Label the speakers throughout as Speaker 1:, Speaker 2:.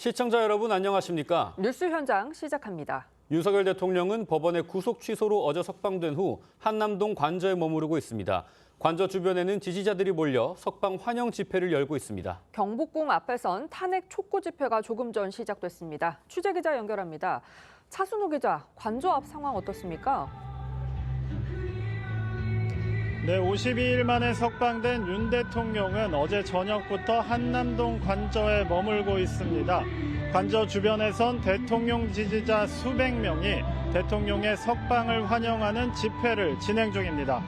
Speaker 1: 시청자 여러분 안녕하십니까?
Speaker 2: 뉴스 현장 시작합니다.
Speaker 1: 윤석열 대통령은 법원의 구속 취소로 어제 석방된 후 한남동 관저에 머무르고 있습니다. 관저 주변에는 지지자들이 몰려 석방 환영 집회를 열고 있습니다.
Speaker 2: 경복궁 앞에선 탄핵 촉구 집회가 조금 전 시작됐습니다. 취재 기자 연결합니다. 차순우 기자, 관저 앞 상황 어떻습니까?
Speaker 3: 네, 52일 만에 석방된 윤 대통령은 어제 저녁부터 한남동 관저에 머물고 있습니다. 관저 주변에선 대통령 지지자 수백 명이 대통령의 석방을 환영하는 집회를 진행 중입니다.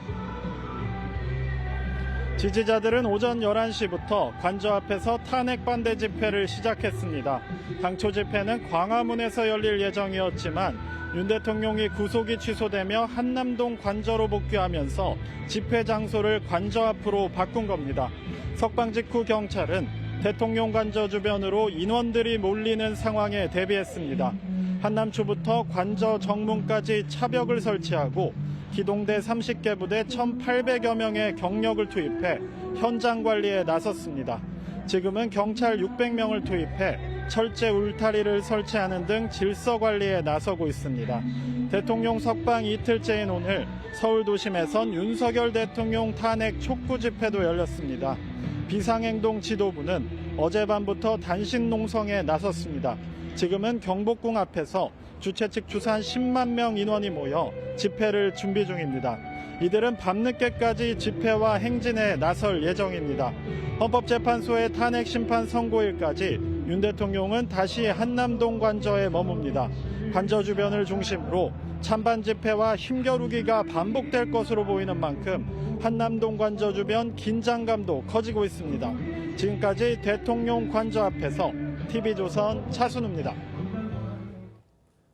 Speaker 3: 지지자들은 오전 11시부터 관저 앞에서 탄핵 반대 집회를 시작했습니다. 당초 집회는 광화문에서 열릴 예정이었지만 윤 대통령이 구속이 취소되며 한남동 관저로 복귀하면서 집회 장소를 관저 앞으로 바꾼 겁니다. 석방 직후 경찰은 대통령 관저 주변으로 인원들이 몰리는 상황에 대비했습니다. 한남초부터 관저 정문까지 차벽을 설치하고 기동대 30개 부대 1,800여 명의 경력을 투입해 현장 관리에 나섰습니다. 지금은 경찰 600명을 투입해 철제 울타리를 설치하는 등 질서 관리에 나서고 있습니다. 대통령 석방 이틀째인 오늘 서울 도심에선 윤석열 대통령 탄핵 촉구 집회도 열렸습니다. 비상행동 지도부는 어젯밤부터 단신 농성에 나섰습니다. 지금은 경복궁 앞에서 주최 측 추산 10만 명 인원이 모여 집회를 준비 중입니다. 이들은 밤늦게까지 집회와 행진에 나설 예정입니다. 헌법재판소의 탄핵 심판 선고일까지 윤 대통령은 다시 한남동 관저에 머뭅니다. 관저 주변을 중심으로 찬반 집회와 힘겨루기가 반복될 것으로 보이는 만큼 한남동 관저 주변 긴장감도 커지고 있습니다. 지금까지 대통령 관저 앞에서 TV조선 차순우입니다.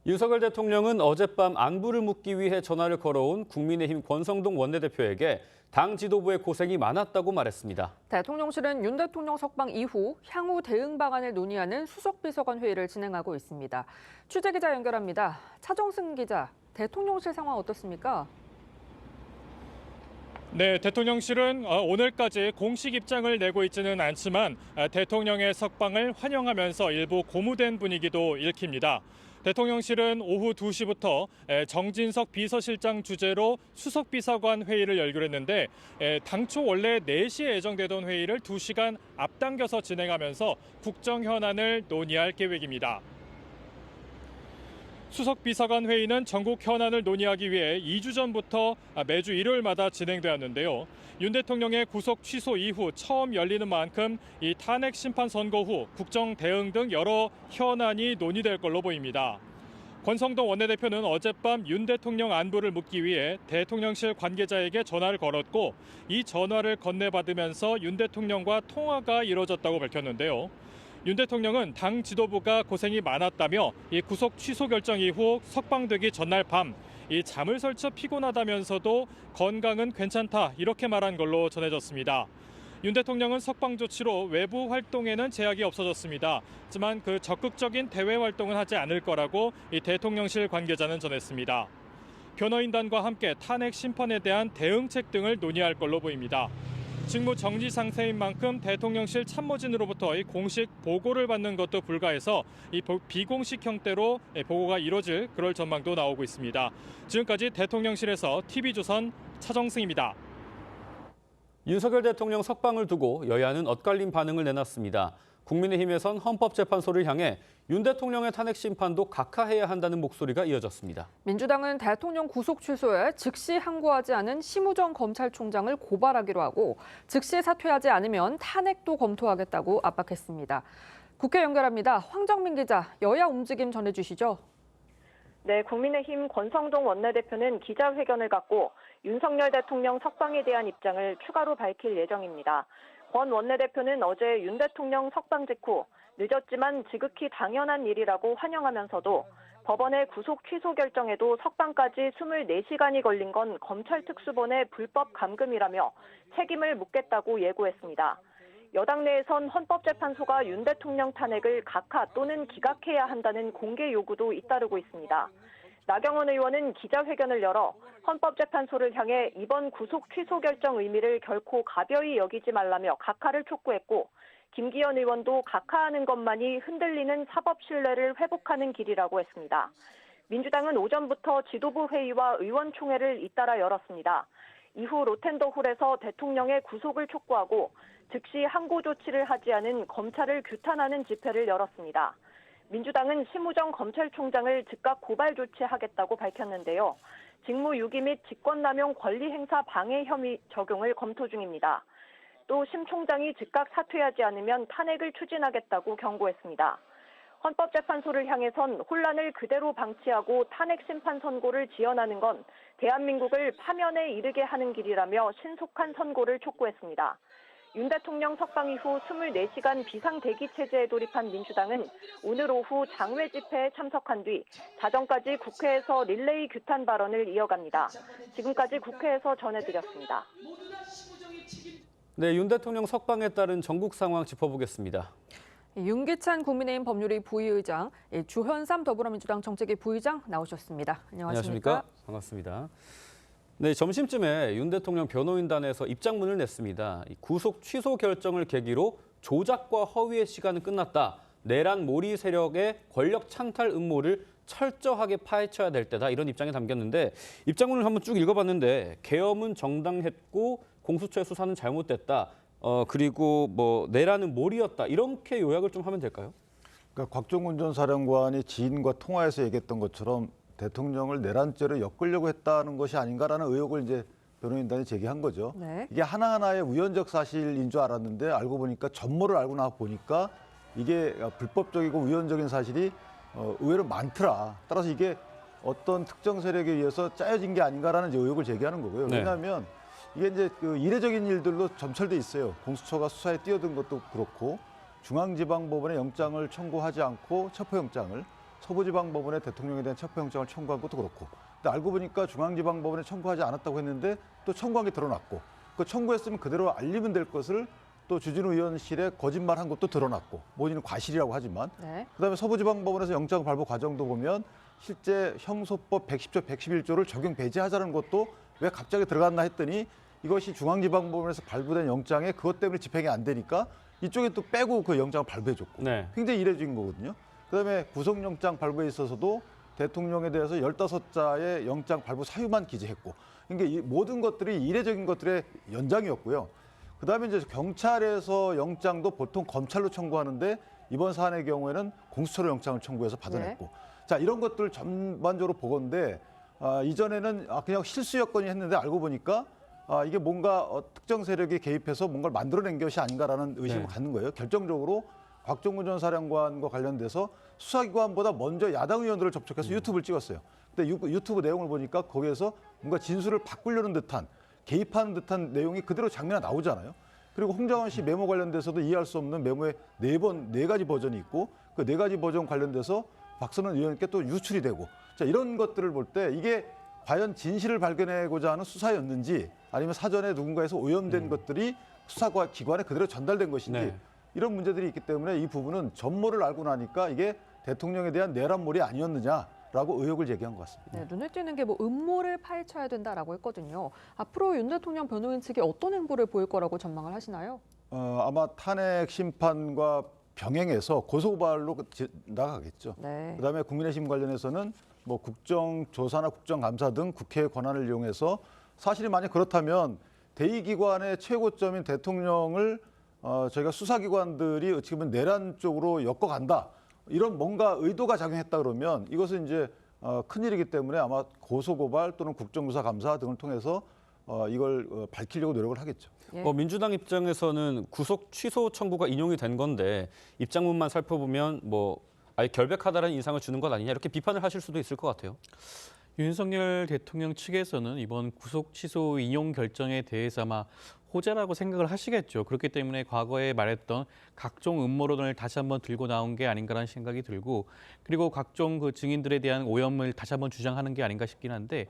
Speaker 1: 윤석열 대통령은 어젯밤 안부를 묻기 위해 전화를 걸어온 국민의힘 권성동 원내대표에게 당 지도부의 고생이 많았다고 말했습니다.
Speaker 2: 대통령실은 윤 대통령 석방 이후 향후 대응 방안을 논의하는 수석비서관 회의를 진행하고 있습니다. 취재 기자 연결합니다. 차정승 기자, 대통령실 상황 어떻습니까?
Speaker 4: 네, 대통령실은 오늘까지 공식 입장을 내고 있지는 않지만 대통령의 석방을 환영하면서 일부 고무된 분위기도 읽힙니다. 대통령실은 오후 2시부터 정진석 비서실장 주재로 수석비서관 회의를 열기로 했는데 당초 원래 4시에 예정되던 회의를 2시간 앞당겨서 진행하면서 국정 현안을 논의할 계획입니다. 수석비서관 회의는 전국 현안을 논의하기 위해 2주 전부터 매주 일요일마다 진행되었는데요. 윤 대통령의 구속 취소 이후 처음 열리는 만큼 이 탄핵 심판 선고 후 국정 대응 등 여러 현안이 논의될 걸로 보입니다. 권성동 원내대표는 어젯밤 윤 대통령 안부를 묻기 위해 대통령실 관계자에게 전화를 걸었고 이 전화를 건네받으면서 윤 대통령과 통화가 이뤄졌다고 밝혔는데요. 윤 대통령은 당 지도부가 고생이 많았다며 이 구속 취소 결정 이후 석방되기 전날 밤 이 잠을 설쳐 피곤하다면서도 건강은 괜찮다 이렇게 말한 걸로 전해졌습니다. 윤 대통령은 석방 조치로 외부 활동에는 제약이 없어졌습니다. 하지만 그 적극적인 대외 활동은 하지 않을 거라고 이 대통령실 관계자는 전했습니다. 변호인단과 함께 탄핵 심판에 대한 대응책 등을 논의할 걸로 보입니다. 직무 정지 상태인 만큼 대통령실 참모진으로부터 이 공식 보고를 받는 것도 불가해서 이 비공식 형태로 보고가 이뤄질 그럴 전망도 나오고 있습니다. 지금까지 대통령실에서 TV조선 차정승입니다.
Speaker 1: 윤석열 대통령 석방을 두고 여야는 엇갈린 반응을 내놨습니다. 국민의힘에선 헌법재판소를 향해 윤 대통령의 탄핵 심판도 각하해야 한다는 목소리가 이어졌습니다.
Speaker 2: 민주당은 대통령 구속 취소에 즉시 항고하지 않은 심우정 검찰총장을 고발하기로 하고 즉시 사퇴하지 않으면 탄핵도 검토하겠다고 압박했습니다. 국회 연결합니다. 황정민 기자, 여야 움직임 전해주시죠.
Speaker 5: 네, 국민의힘 권성동 원내대표는 기자회견을 갖고 윤석열 대통령 석방에 대한 입장을 추가로 밝힐 예정입니다. 권 원내대표는 어제 윤 대통령 석방 직후 늦었지만 지극히 당연한 일이라고 환영하면서도 법원의 구속 취소 결정에도 석방까지 24시간이 걸린 건 검찰 특수본의 불법 감금이라며 책임을 묻겠다고 예고했습니다. 여당 내에선 헌법재판소가 윤 대통령 탄핵을 각하 또는 기각해야 한다는 공개 요구도 잇따르고 있습니다. 나경원 의원은 기자회견을 열어 헌법재판소를 향해 이번 구속 취소 결정 의미를 결코 가벼이 여기지 말라며 각하를 촉구했고 김기현 의원도 각하하는 것만이 흔들리는 사법 신뢰를 회복하는 길이라고 했습니다. 민주당은 오전부터 지도부 회의와 의원총회를 잇따라 열었습니다. 이후 로텐더홀에서 대통령의 구속을 촉구하고 즉시 항고 조치를 하지 않은 검찰을 규탄하는 집회를 열었습니다. 민주당은 심우정 검찰총장을 즉각 고발 조치하겠다고 밝혔는데요. 직무유기 및 직권남용 권리행사 방해 혐의 적용을 검토 중입니다. 또 심 총장이 즉각 사퇴하지 않으면 탄핵을 추진하겠다고 경고했습니다. 헌법재판소를 향해선 혼란을 그대로 방치하고 탄핵 심판 선고를 지연하는 건 대한민국을 파면에 이르게 하는 길이라며 신속한 선고를 촉구했습니다. 윤 대통령 석방 이후 24시간 비상대기 체제에 돌입한 민주당은 오늘 오후 장외 집회에 참석한 뒤 자정까지 국회에서 릴레이 규탄 발언을 이어갑니다. 지금까지 국회에서 전해드렸습니다.
Speaker 1: 네, 윤 대통령 석방에 따른 전국 상황 짚어보겠습니다.
Speaker 2: 윤기찬 국민의힘 법률위 부의장, 주현삼 더불어민주당 정책위 부의장 나오셨습니다. 안녕하십니까?
Speaker 1: 반갑습니다. 네, 점심쯤에 윤 대통령 변호인단에서 입장문을 냈습니다. 구속 취소 결정을 계기로 조작과 허위의 시간은 끝났다. 내란 몰이 세력의 권력 창탈 음모를 철저하게 파헤쳐야 될 때다. 이런 입장이 담겼는데 입장문을 한번 쭉 읽어봤는데 계엄은 정당했고 공수처의 수사는 잘못됐다. 그리고 뭐 내란은 몰이었다. 이렇게 요약을 좀 하면 될까요?
Speaker 6: 그러니까 곽종훈 전 사령관이 지인과 통화해서 얘기했던 것처럼 대통령을 내란죄로 엮으려고 했다는 것이 아닌가라는 의혹을 이제 변호인단이 제기한 거죠.
Speaker 2: 네.
Speaker 6: 이게 하나하나의 우연적 사실인 줄 알았는데 알고 보니까 전모를 알고 나서 보니까 이게 불법적이고 우연적인 사실이 의외로 많더라. 따라서 이게 어떤 특정 세력에 의해서 짜여진 게 아닌가라는 이제 의혹을 제기하는 거고요.
Speaker 1: 네.
Speaker 6: 왜냐하면 이게 이제 그 이례적인 일들로 점철돼 있어요. 공수처가 수사에 뛰어든 것도 그렇고 중앙지방법원에 영장을 청구하지 않고 체포영장을 서부지방법원에 대통령에 대한 체포영장을 청구한 것도 그렇고 근데 알고 보니까 중앙지방법원에 청구하지 않았다고 했는데 또 청구한 게 드러났고 그 청구했으면 그대로 알리면 될 것을 또 주진우 의원실에 거짓말한 것도 드러났고 본인은 과실이라고 하지만
Speaker 2: 네.
Speaker 6: 그다음에 서부지방법원에서 영장 발부 과정도 보면 실제 형소법 110조 111조를 적용 배제하자는 것도 왜 갑자기 들어갔나 했더니 이것이 중앙지방법원에서 발부된 영장에 그것 때문에 집행이 안 되니까 이쪽에 또 빼고 그 영장을 발부해줬고
Speaker 1: 네.
Speaker 6: 굉장히 이례적인 거거든요. 그다음에 구속영장 발부에 있어서도 대통령에 대해서 15자의 영장 발부 사유만 기재했고 그러니까 이 모든 것들이 이례적인 것들의 연장이었고요. 그다음에 이제 경찰에서 영장도 보통 검찰로 청구하는데 이번 사안의 경우에는 공수처로 영장을 청구해서 받아냈고 자 이런 것들 전반적으로 보건데 이전에는 그냥 실수 여건이 했는데 알고 보니까 이게 뭔가 특정 세력이 개입해서 뭔가를 만들어낸 것이 아닌가라는 의심을 갖는 거예요. 결정적으로 곽종훈 전 사령관과 관련돼서 수사기관보다 먼저 야당 의원들을 접촉해서 유튜브를 찍었어요. 근데 유튜브 내용을 보니까 거기에서 뭔가 진술을 바꾸려는 듯한 개입하는 듯한 내용이 그대로 장면에 나오잖아요. 그리고 홍장원 씨 메모 관련돼서도 이해할 수 없는 메모에 네 가지 버전이 있고 그 4가지 버전 관련돼서 박선원 의원께 또 유출이 되고 자 이런 것들을 볼 때 이게 과연 진실을 발견하고자 하는 수사였는지 아니면 사전에 누군가에서 오염된 것들이 수사기관에 그대로 전달된 것인지
Speaker 1: 네.
Speaker 6: 이런 문제들이 있기 때문에 이 부분은 전모를 알고 나니까 이게 대통령에 대한 내란몰이 아니었느냐라고 의혹을 제기한 것 같습니다.
Speaker 2: 네, 눈에 띄는 게 뭐 음모를 파헤쳐야 된다라고 했거든요. 앞으로 윤 대통령 변호인 측이 어떤 행보를 보일 거라고 전망을 하시나요?
Speaker 6: 아마 탄핵 심판과 병행해서 고소고발로 나가겠죠.
Speaker 2: 네.
Speaker 6: 그다음에 국민의힘 관련해서는 뭐 국정조사나 국정감사 등 국회의 권한을 이용해서 사실이 만약 그렇다면 대의기관의 최고점인 대통령을 저희가 수사기관들이 어떻게 보면 내란 쪽으로 엮어간다. 이런 뭔가 의도가 작용했다 그러면 이것은 이제 큰일이기 때문에 아마 고소고발 또는 국정조사 감사 등을 통해서 이걸 밝히려고 노력을 하겠죠.
Speaker 2: 예.
Speaker 1: 민주당 입장에서는 구속 취소 청구가 인용이 된 건데 입장문만 살펴보면 뭐 아예 결백하다는 인상을 주는 것 아니냐 이렇게 비판을 하실 수도 있을 것 같아요.
Speaker 7: 윤석열 대통령 측에서는 이번 구속 취소 인용 결정에 대해서 아마 호재라고 생각을 하시겠죠. 그렇기 때문에 과거에 말했던 각종 음모론을 다시 한번 들고 나온 게 아닌가라는 생각이 들고 그리고 각종 그 증인들에 대한 오염을 다시 한번 주장하는 게 아닌가 싶긴 한데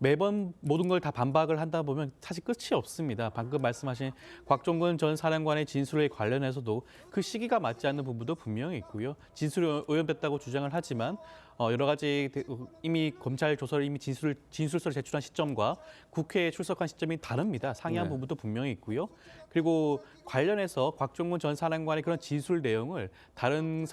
Speaker 7: 매번 모든 걸 다 반박을 한다 보면 사실 끝이 없습니다. 방금 말씀하신 곽종근 전 사령관의 진술에 관련해서도 그 시기가 맞지 않는 부분도 분명히 있고요. 진술이 오염됐다고 주장을 하지만 여러 가지 이미 검찰 조사를 이미 진술서를 제출한 시점과 국회에 출석한 시점이 다릅니다. 상이한
Speaker 1: 네.
Speaker 7: 부분도 분명히 있고요. 그리고 관련해서 곽종문 전 사령관의 그런 진술 내용을 다른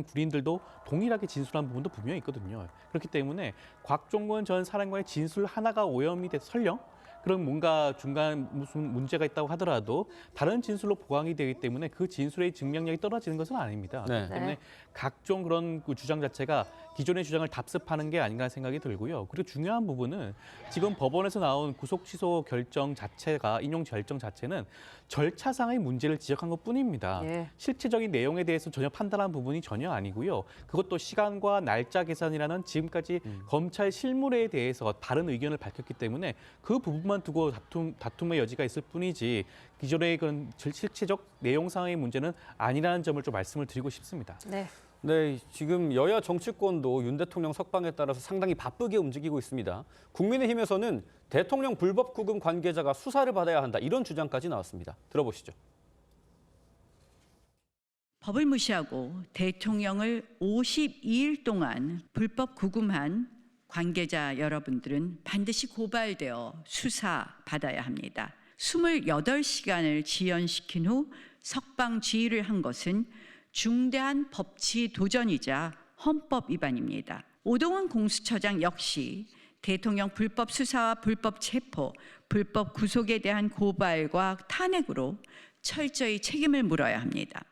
Speaker 7: 군인들도 동일하게 진술한 부분도 분명히 있거든요. 그렇기 때문에 곽종문 전 사령관의 진술 하나가 오염이 돼서 설령 그런 뭔가 중간 무슨 문제가 있다고 하더라도 다른 진술로 보강이 되기 때문에 그 진술의 증명력이 떨어지는 것은 아닙니다.
Speaker 1: 네.
Speaker 7: 그렇기 때문에 각종 그런 그 주장 자체가 기존의 주장을 답습하는 게 아닌가 생각이 들고요. 그리고 중요한 부분은 지금 법원에서 나온 구속 취소 결정 자체가 인용 결정 자체는 절차상의 문제를 지적한 것뿐입니다.
Speaker 2: 예.
Speaker 7: 실체적인 내용에 대해서 전혀 판단한 부분이 전혀 아니고요. 그것도 시간과 날짜 계산이라는 지금까지 검찰 실무에 대해서 다른 의견을 밝혔기 때문에 그 부분만 두고 다툼의 여지가 있을 뿐이지 기존의 그런 실체적 내용상의 문제는 아니라는 점을 좀 말씀을 드리고 싶습니다.
Speaker 2: 네.
Speaker 1: 네, 지금 여야 정치권도 윤 대통령 석방에 따라서 상당히 바쁘게 움직이고 있습니다. 국민의힘에서는 대통령 불법 구금 관계자가 수사를 받아야 한다, 이런 주장까지 나왔습니다. 들어보시죠.
Speaker 8: 법을 무시하고 대통령을 52일 동안 불법 구금한 관계자 여러분들은 반드시 고발되어 수사받아야 합니다. 28시간을 지연시킨 후 석방 지휘를 한 것은 중대한 법치 도전이자 헌법 위반입니다. 오동훈 공수처장 역시 대통령 불법 수사와 불법 체포, 불법 구속에 대한 고발과 탄핵으로 철저히 책임을 물어야 합니다.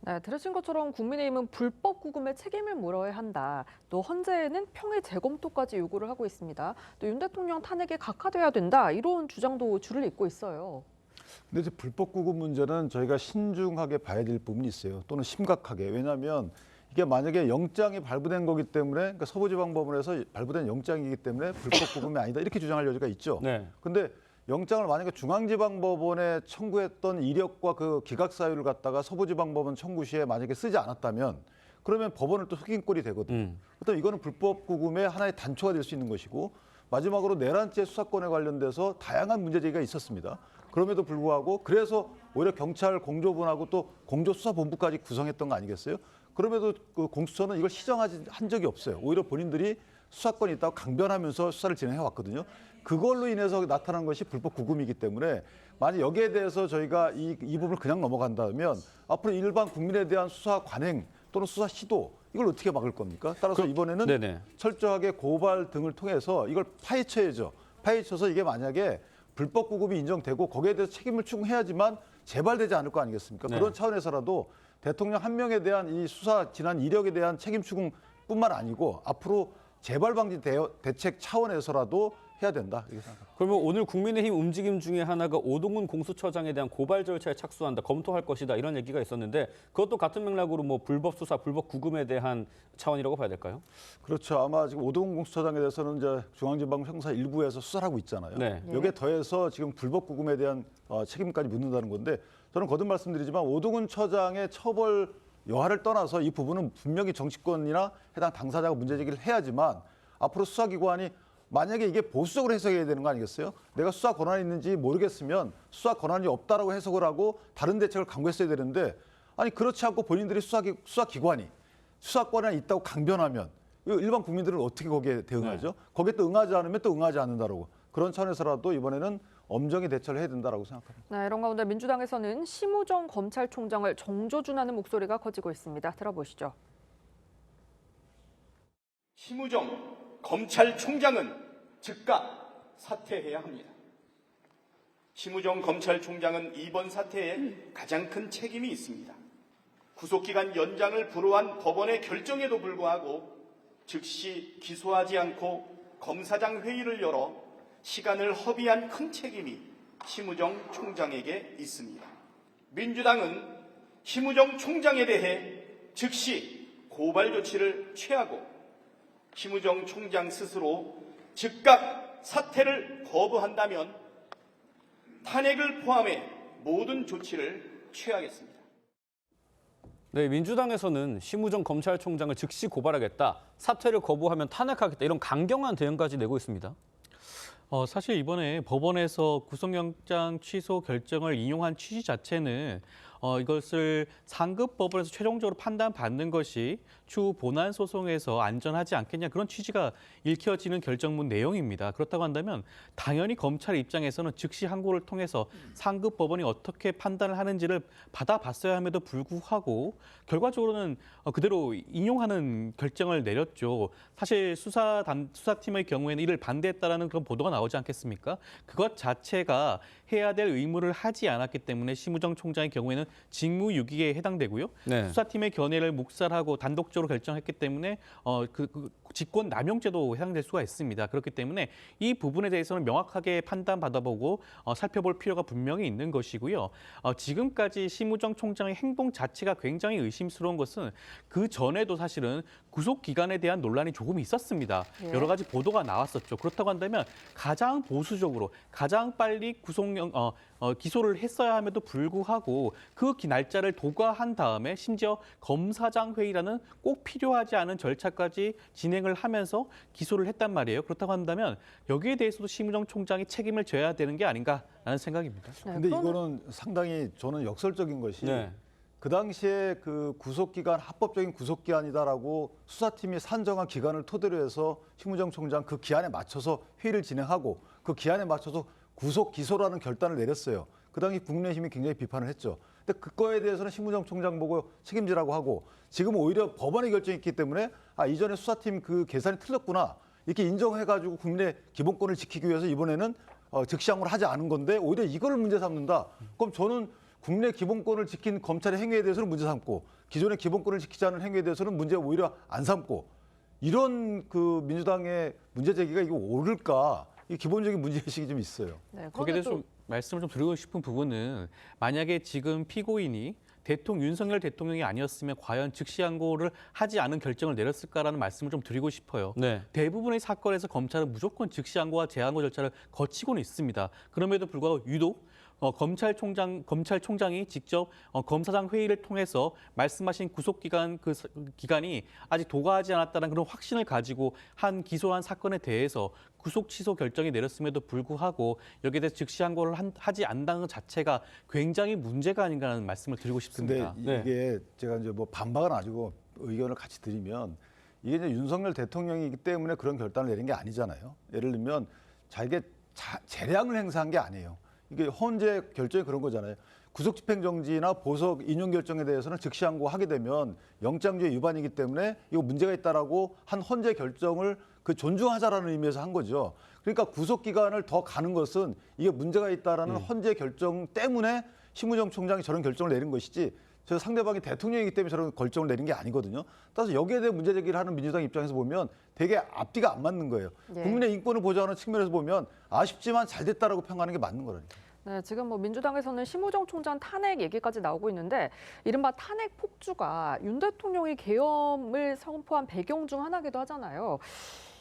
Speaker 2: 네, 들으신 것처럼 국민의힘은 불법 구금에 책임을 물어야 한다. 또 헌재에는 평의 재검토까지 요구를 하고 있습니다. 또 윤 대통령 탄핵에 각하돼야 된다. 이런 주장도 줄을 잇고 있어요.
Speaker 6: 근데 이제 불법 구금 문제는 저희가 신중하게 봐야 될 부분이 있어요. 또는 심각하게. 왜냐하면 이게 만약에 영장이 발부된 거기 때문에, 그러니까 서부지방법원에서 발부된 영장이기 때문에 불법 구금이 아니다, 이렇게 주장할 여지가 있죠.
Speaker 1: 네.
Speaker 6: 근데 영장을 만약에 중앙지방법원에 청구했던 이력과 그 기각 사유를 갖다가 서부지방법원 청구 시에 만약에 쓰지 않았다면 그러면 법원을 또 속인 꼴이 되거든요. 그렇다면 이거는 불법 구금의 하나의 단초가 될 수 있는 것이고, 마지막으로 내란죄 수사권에 관련돼서 다양한 문제제기가 있었습니다. 그럼에도 불구하고 그래서 오히려 경찰 공조본하고 또 공조수사본부까지 구성했던 거 아니겠어요? 그럼에도 그 공수처는 이걸 시정하지 한 적이 없어요. 오히려 본인들이 수사권이 있다고 강변하면서 수사를 진행해 왔거든요. 그걸로 인해서 나타난 것이 불법 구금이기 때문에 만약 여기에 대해서 저희가 이 부분을 그냥 넘어간다면 앞으로 일반 국민에 대한 수사 관행 또는 수사 시도, 이걸 어떻게 막을 겁니까? 따라서 이번에는
Speaker 1: 네네.
Speaker 6: 철저하게 고발 등을 통해서 이걸 파헤쳐야죠. 파헤쳐서 이게 만약에 불법 구금이 인정되고 거기에 대해서 책임을 추궁해야지만 재발되지 않을 거 아니겠습니까?
Speaker 1: 네.
Speaker 6: 그런 차원에서라도 대통령 한 명에 대한 이 수사 지난 이력에 대한 책임 추궁뿐만 아니고 앞으로 재발 방지 대책 차원에서라도 해야 된다, 이렇게 생각합니다.
Speaker 1: 그러면 오늘 국민의힘 움직임 중에 하나가 오동훈 공수처장에 대한 고발 절차에 착수한다, 검토할 것이다, 이런 얘기가 있었는데 그것도 같은 맥락으로 뭐 불법 수사, 불법 구금에 대한 차원이라고 봐야 될까요?
Speaker 6: 그렇죠. 아마 지금 오동훈 공수처장에 대해서는 이제 중앙지방 형사 일부에서 수사를 하고 있잖아요.
Speaker 1: 네.
Speaker 6: 여기에 더해서 지금 불법 구금에 대한 책임까지 묻는다는 건데, 저는 거듭 말씀드리지만 오동훈 처장의 처벌 여하를 떠나서 이 부분은 분명히 정치권이나 해당 당사자가 문제제기를 해야지만 앞으로 수사기관이 만약에 이게 보수적으로 해석해야 되는 거 아니겠어요? 내가 수사 권한이 있는지 모르겠으면 수사 권한이 없다라고 해석을 하고 다른 대책을 강구했어야 되는데, 아니 그렇지 않고 본인들이 수사기관이 수사 권한이 있다고 강변하면 일반 국민들은 어떻게 거기에 대응하죠? 거기에 또 응하지 않으면 또 응하지 않는다라고. 그런 차원에서라도 이번에는 엄정히 대처를 해야 된다라고 생각합니다.
Speaker 2: 네, 이런 가운데 민주당에서는 심우정 검찰총장을 정조준하는 목소리가 커지고 있습니다. 들어보시죠.
Speaker 9: 심우정 검찰총장은 즉각 사퇴해야 합니다. 심우정 검찰총장은 이번 사태에 가장 큰 책임이 있습니다. 구속기간 연장을 불허한 법원의 결정에도 불구하고 즉시 기소하지 않고 검사장 회의를 열어 시간을 허비한 큰 책임이 심우정 총장에게 있습니다. 민주당은 심우정 총장에 대해 즉시 고발 조치를 취하고 심우정 총장 스스로 즉각 사퇴를 거부한다면 탄핵을 포함해 모든 조치를 취하겠습니다.
Speaker 1: 네, 민주당에서는 심우정 검찰총장을 즉시 고발하겠다, 사퇴를 거부하면 탄핵하겠다, 이런 강경한 대응까지 내고 있습니다.
Speaker 7: 사실 이번에 법원에서 구속영장 취소 결정을 인용한 취지 자체는 이것을 상급 법원에서 최종적으로 판단받는 것이 추후 본안 소송에서 안전하지 않겠냐 그런 취지가 읽혀지는 결정문 내용입니다. 그렇다고 한다면 당연히 검찰 입장에서는 즉시 항고를 통해서 상급 법원이 어떻게 판단을 하는지를 받아봤어야 함에도 불구하고 결과적으로는 그대로 인용하는 결정을 내렸죠. 사실 수사팀의 경우에는 이를 반대했다라는 그런 보도가 나오지 않겠습니까? 그것 자체가 해야 될 의무를 하지 않았기 때문에 심우정 총장의 경우에는 직무유기에 해당되고요.
Speaker 1: 네.
Speaker 7: 수사팀의 견해를 묵살하고 단독적으로 결정했기 때문에 직권 남용죄도 해당될 수가 있습니다. 그렇기 때문에 이 부분에 대해서는 명확하게 판단받아보고 살펴볼 필요가 분명히 있는 것이고요. 지금까지 심우정 총장의 행동 자체가 굉장히 의심스러운 것은 그 전에도 사실은 구속 기간에 대한 논란이 조금 있었습니다.
Speaker 2: 예.
Speaker 7: 여러 가지 보도가 나왔었죠. 그렇다고 한다면 가장 보수적으로 가장 빨리 기소를 했어야 함에도 불구하고 그 날짜를 도과한 다음에 심지어 검사장 회의라는 꼭 필요하지 않은 절차까지 진행을 하면서 기소를 했단 말이에요. 그렇다고 한다면 여기에 대해서도 심우정 총장이 책임을 져야 되는 게 아닌가라는 생각입니다.
Speaker 2: 네,
Speaker 6: 근데
Speaker 2: 그러면-
Speaker 6: 이거는 상당히 저는 역설적인 것이
Speaker 1: 네.
Speaker 6: 그 당시에 그 구속기간 합법적인 구속기한이다라고 수사팀이 산정한 기간을 토대로 해서 심우정 총장 그 기한에 맞춰서 회의를 진행하고 그 기한에 맞춰서 구속 기소라는 결단을 내렸어요. 그 당시 국민의힘이 굉장히 비판을 했죠. 근데 그거에 대해서는 심우정 총장 보고 책임지라고 하고 지금 오히려 법원의 결정이 있기 때문에 이전에 수사팀 그 계산이 틀렸구나 이렇게 인정해가지고 국민의 기본권을 지키기 위해서 이번에는 즉시항고를 하지 않은 건데 오히려 이걸 문제 삼는다. 그럼 저는 국내 기본권을 지킨 검찰의 행위에 대해서는 문제 삼고 기존의 기본권을 지키지 않은 행위에 대해서는 문제 오히려 안 삼고 이런 그 민주당의 문제 제기가 이거 옳을까? 이 기본적인 문제의식이 좀 있어요.
Speaker 2: 네,
Speaker 7: 거기에
Speaker 2: 그런데
Speaker 7: 대해서
Speaker 2: 또
Speaker 7: 좀 말씀을 좀 드리고 싶은 부분은 만약에 지금 피고인이 윤석열 대통령이 아니었으면 과연 즉시항고를 하지 않은 결정을 내렸을까라는 말씀을 좀 드리고 싶어요.
Speaker 1: 네.
Speaker 7: 대부분의 사건에서 검찰은 무조건 즉시항고와 재항고 절차를 거치고는 있습니다. 그럼에도 불구하고 유독 검찰총장이 직접 검사장 회의를 통해서 말씀하신 구속기간 기간이 아직 도과하지 않았다는 그런 확신을 가지고 기소한 사건에 대해서 구속 취소 결정이 내렸음에도 불구하고 여기에 대해서 즉시 항고를 하지 않는다는 것 자체가 굉장히 문제가 아닌가라는 말씀을 드리고
Speaker 6: 근데
Speaker 7: 싶습니다.
Speaker 6: 이게 제가 이제 뭐 반박은 아니고 의견을 같이 드리면 이게 이제 윤석열 대통령이기 때문에 그런 결단을 내린 게 아니잖아요. 예를 들면 자기가 재량을 행사한 게 아니에요. 이게 헌재 결정이 그런 거잖아요. 구속집행정지나 보석 인용 결정에 대해서는 즉시항고하게 되면 영장주의 위반이기 때문에 이거 문제가 있다라고 한 헌재 결정을 존중하자라는 의미에서 한 거죠. 그러니까 구속기간을 더 가는 것은 이게 문제가 있다라는 헌재 결정 때문에 심우정 총장이 저런 결정을 내린 것이지 저 상대방이 대통령이기 때문에 저런 결정을 내린 게 아니거든요. 따라서 여기에 대해 문제 제기를 하는 민주당 입장에서 보면 되게 앞뒤가 안 맞는 거예요.
Speaker 2: 네.
Speaker 6: 국민의 인권을 보장하는 측면에서 보면 아쉽지만 잘 됐다라고 평가하는 게 맞는 거라니까.
Speaker 2: 네, 지금 뭐 민주당에서는 심우정 총장 탄핵 얘기까지 나오고 있는데 이른바 탄핵 폭주가 윤 대통령이 계엄을 선포한 배경 중 하나기도 하잖아요.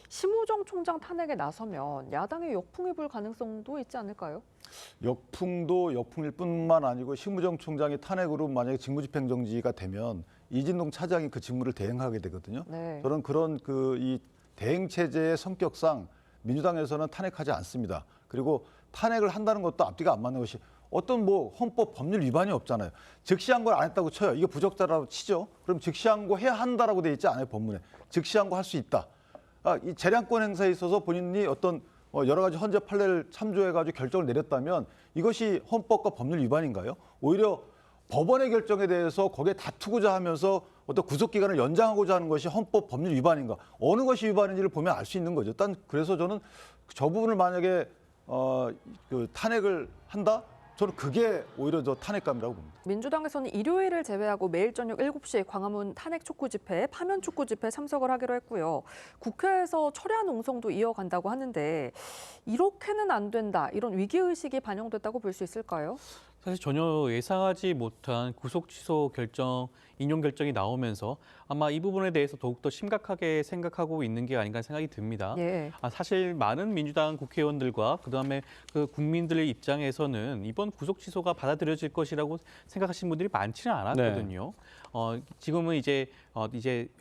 Speaker 2: 심우정 총장 탄핵에 나서면 야당의 역풍이 불 가능성도 있지 않을까요?
Speaker 6: 역풍도 역풍일 뿐만 아니고 심우정 총장이 탄핵으로 만약에 직무집행정지가 되면 이진동 차장이 그 직무를 대행하게 되거든요.
Speaker 2: 네.
Speaker 6: 저는 그런 이 대행 체제의 성격상 민주당에서는 탄핵하지 않습니다. 그리고 탄핵을 한다는 것도 앞뒤가 안 맞는 것이 어떤 헌법 법률 위반이 없잖아요. 즉시항고를 안 했다고 쳐요. 이게 부적절하다고 치죠. 그럼 즉시항고 해야 한다라고 돼 있지 않아요, 법문에. 즉시항고 할 수 있다. 이 재량권 행사에 있어서 본인이 어떤 여러 가지 헌재 판례를 참조해가지고 결정을 내렸다면 이것이 헌법과 법률 위반인가요? 오히려 법원의 결정에 대해서 거기에 다투고자 하면서 어떤 구속기간을 연장하고자 하는 것이 헌법 법률 위반인가? 어느 것이 위반인지를 보면 알 수 있는 거죠. 일단 그래서 저는 저 부분을 만약에 탄핵을 한다? 저는 그게 오히려 더 탄핵감이라고 봅니다.
Speaker 2: 민주당에서는 일요일을 제외하고 매일 저녁 7시에 광화문 탄핵 촉구 집회, 파면 촉구 집회에 참석을 하기로 했고요. 국회에서 철야 농성도 이어간다고 하는데 이렇게는 안 된다, 이런 위기의식이 반영됐다고 볼 수 있을까요?
Speaker 7: 사실 전혀 예상하지 못한 구속 취소 결정이 인용 결정이 나오면서 아마 이 부분에 대해서 더욱더 심각하게 생각하고 있는 게 아닌가 생각이 듭니다.
Speaker 2: 예.
Speaker 7: 사실 많은 민주당 국회의원들과 그다음에 그 국민들의 입장에서는 이번 구속 취소가 받아들여질 것이라고 생각하시는 분들이 많지는 않았거든요. 지금은 이제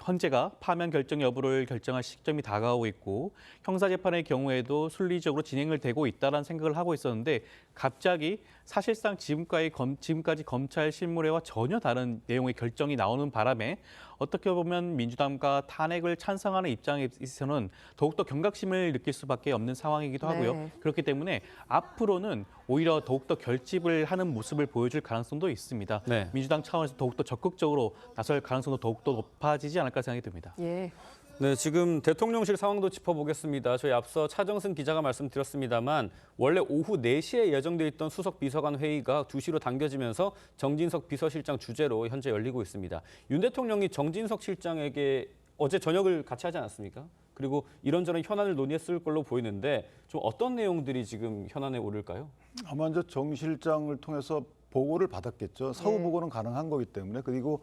Speaker 7: 헌재가 파면 결정 여부를 결정할 시점이 다가오고 있고 형사재판의 경우에도 순리적으로 진행을 되고 있다라는 생각을 하고 있었는데 갑자기 사실상 지금까지 검찰 실무례와 전혀 다른 내용의 결정이 나오는 바람에 어떻게 보면 민주당과 탄핵을 찬성하는 입장에서는 더욱더 경각심을 느낄 수밖에 없는 상황이기도 하고요.
Speaker 2: 네.
Speaker 7: 그렇기 때문에 앞으로는 오히려 더욱더 결집을 하는 모습을 보여줄 가능성도 있습니다.
Speaker 1: 네.
Speaker 7: 민주당 차원에서 더욱더 적극적으로 나설 가능성도 더욱더 높아지지 않을까 생각이 듭니다.
Speaker 2: 예.
Speaker 1: 네, 지금 대통령실 상황도 짚어보겠습니다. 저희 앞서 차정승 기자가 말씀드렸습니다만 원래 오후 4시에 예정돼 있던 수석 비서관 회의가 2시로 당겨지면서 정진석 비서실장 주재로 현재 열리고 있습니다. 윤 대통령이 정진석 실장에게 어제 저녁을 같이 하지 않았습니까? 그리고 이런저런 현안을 논의했을 걸로 보이는데 좀 어떤 내용들이 지금 현안에 오를까요?
Speaker 6: 아마 이제 정 실장을 통해서 보고를 받았겠죠. 사후 보고는 가능한 거기 때문에. 그리고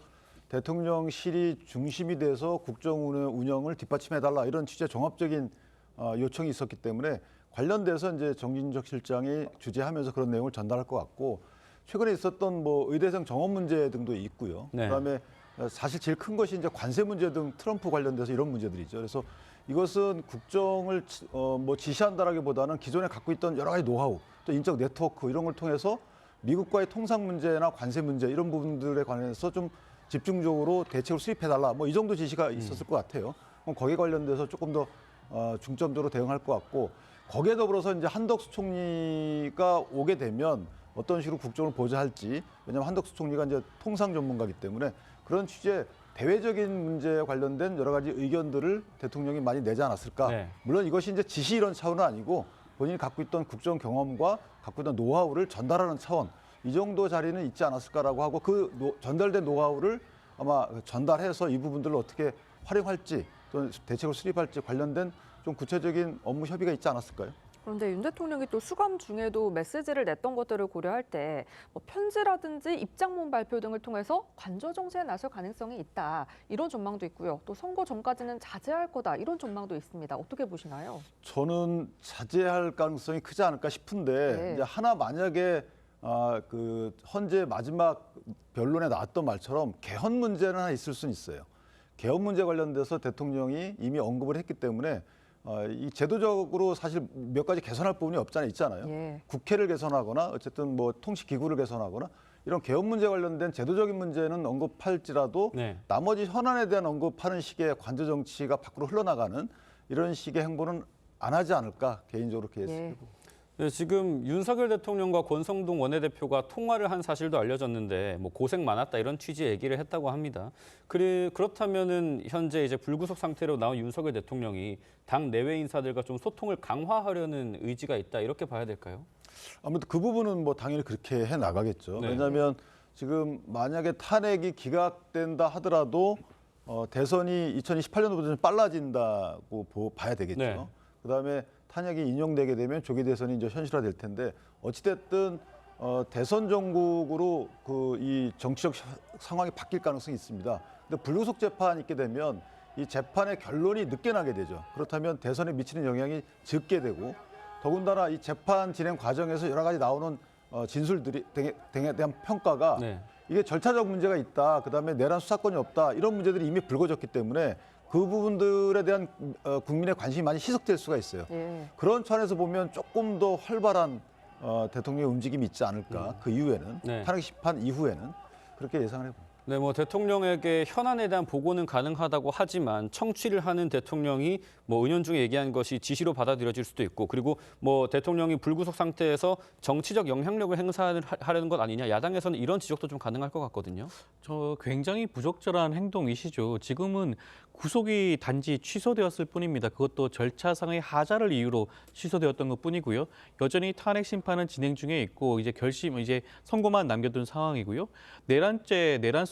Speaker 6: 대통령실이 중심이 돼서 국정운영을 뒷받침해달라 이런 취지의 종합적인 요청이 있었기 때문에 관련돼서 이제 정진석 실장이 주재하면서 그런 내용을 전달할 것 같고 최근에 있었던 뭐 의대생 정원 문제 등도 있고요.
Speaker 1: 네.
Speaker 6: 그다음에 사실 제일 큰 것이 이제 관세 문제 등 트럼프 관련돼서 이런 문제들이죠. 그래서 이것은 국정을 뭐 지시한다라기보다는 기존에 갖고 있던 여러 가지 노하우, 또 인적 네트워크 이런 걸 통해서 미국과의 통상 문제나 관세 문제 이런 부분들에 관해서 좀 집중적으로 대책을 수립해달라. 뭐 이 정도 지시가 있었을 것 같아요. 그럼 거기에 관련돼서 조금 더 중점적으로 대응할 것 같고 거기에 더불어서 이제 한덕수 총리가 오게 되면 어떤 식으로 국정을 보좌할지 왜냐하면 한덕수 총리가 이제 통상 전문가이기 때문에 그런 취지의 대외적인 문제에 관련된 여러 가지 의견들을 대통령이 많이 내지 않았을까.
Speaker 1: 네.
Speaker 6: 물론 이것이 이제 지시 이런 차원은 아니고 본인이 갖고 있던 국정 경험과 갖고 있던 노하우를 전달하는 차원. 이 정도 자리는 있지 않았을까라고 하고 그 전달된 노하우를 아마 전달해서 이 부분들을 어떻게 활용할지 또 대책을 수립할지 관련된 좀 구체적인 업무 협의가 있지 않았을까요?
Speaker 2: 그런데 윤 대통령이 또 수감 중에도 메시지를 냈던 것들을 고려할 때 뭐 편지라든지 입장문 발표 등을 통해서 관저 정세에 나설 가능성이 있다. 이런 전망도 있고요. 또 선거 전까지는 자제할 거다. 이런 전망도 있습니다. 어떻게 보시나요?
Speaker 6: 저는 자제할 가능성이 크지 않을까 싶은데
Speaker 2: 네.
Speaker 6: 이제 하나 만약에 그 헌재 마지막 변론에 나왔던 말처럼 개헌 문제는 하나 있을 수는 있어요. 개헌 문제 관련돼서 대통령이 이미 언급을 했기 때문에 이 제도적으로 사실 몇 가지 개선할 부분이 있잖아요.
Speaker 2: 예.
Speaker 6: 국회를 개선하거나 어쨌든 뭐 통치기구를 개선하거나 이런 개헌 문제 관련된 제도적인 문제는 언급할지라도
Speaker 1: 네.
Speaker 6: 나머지 현안에 대한 언급하는 식의 관저 정치가 밖으로 흘러나가는 이런 식의 행보는 안 하지 않을까 개인적으로 그렇게
Speaker 2: 예.
Speaker 1: 네, 지금 윤석열 대통령과 권성동 원내대표가 통화를 한 사실도 알려졌는데 뭐 고생 많았다 이런 취지의 얘기를 했다고 합니다. 그렇다면은 현재 이제 불구속 상태로 나온 윤석열 대통령이 당 내외 인사들과 좀 소통을 강화하려는 의지가 있다 이렇게 봐야 될까요?
Speaker 6: 아무튼 그 부분은 뭐 당연히 그렇게 해 나가겠죠.
Speaker 1: 네.
Speaker 6: 왜냐하면 지금 만약에 탄핵이 기각된다 하더라도 대선이 2028년도보다 좀 빨라진다고 봐야 되겠죠.
Speaker 1: 네.
Speaker 6: 그다음에 탄핵이 인용되게 되면 조기 대선이 이제 현실화될 텐데 어찌됐든 대선 전국으로 그 이 정치적 상황이 바뀔 가능성이 있습니다. 근데 불구속 재판이 있게 되면 이 재판의 결론이 늦게 나게 되죠. 그렇다면 대선에 미치는 영향이 적게 되고 더군다나 이 재판 진행 과정에서 여러 가지 나오는 진술들이 등에 대한 평가가
Speaker 1: 네.
Speaker 6: 이게 절차적 문제가 있다. 그다음에 내란 수사권이 없다. 이런 문제들이 이미 불거졌기 때문에 그 부분들에 대한 국민의 관심이 많이 희석될 수가 있어요.
Speaker 2: 예.
Speaker 6: 그런 차원에서 보면 조금 더 활발한 대통령의 움직임이 있지 않을까. 그 이후에는
Speaker 1: 네.
Speaker 6: 탄핵 심판 이후에는 그렇게 예상을 해봅니다.
Speaker 1: 네, 뭐 대통령에게 현안에 대한 보고는 가능하다고 하지만 청취를 하는 대통령이 뭐 은연중에 얘기한 것이 지시로 받아들여질 수도 있고 그리고 뭐 대통령이 불구속 상태에서 정치적 영향력을 행사하려는 것 아니냐 야당에서는 이런 지적도 좀 가능할 것 같거든요.
Speaker 7: 저 굉장히 부적절한 행동이시죠. 지금은 구속이 단지 취소되었을 뿐입니다. 그것도 절차상의 하자를 이유로 취소되었던 것뿐이고요. 여전히 탄핵 심판은 진행 중에 있고 이제 선고만 남겨둔 상황이고요. 내란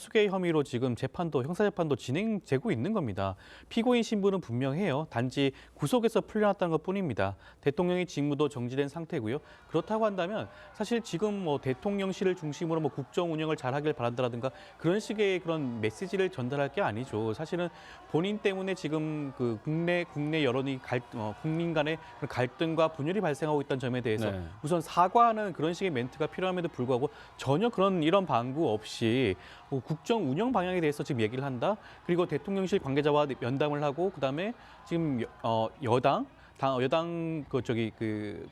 Speaker 7: 다수의 혐의로 지금 형사재판도 진행되고 있는 겁니다. 피고인 신분은 분명해요. 단지 구속에서 풀려났다는 것뿐입니다. 대통령의 직무도 정지된 상태고요. 그렇다고 한다면 사실 지금 뭐 대통령실을 중심으로 뭐 국정 운영을 잘하길 바란다라든가 그런 식의 그런 메시지를 전달할 게 아니죠. 사실은 본인 때문에 지금 그 국내 여론이 국민 간의 그런 갈등과 분열이 발생하고 있다는 점에 대해서
Speaker 1: 네.
Speaker 7: 우선 사과하는 그런 식의 멘트가 필요함에도 불구하고 전혀 이런 방구 없이 국정 운영 방향에 대해서 지금 얘기를 한다. 그리고 대통령실 관계자와 면담을 하고 그다음에 지금 여당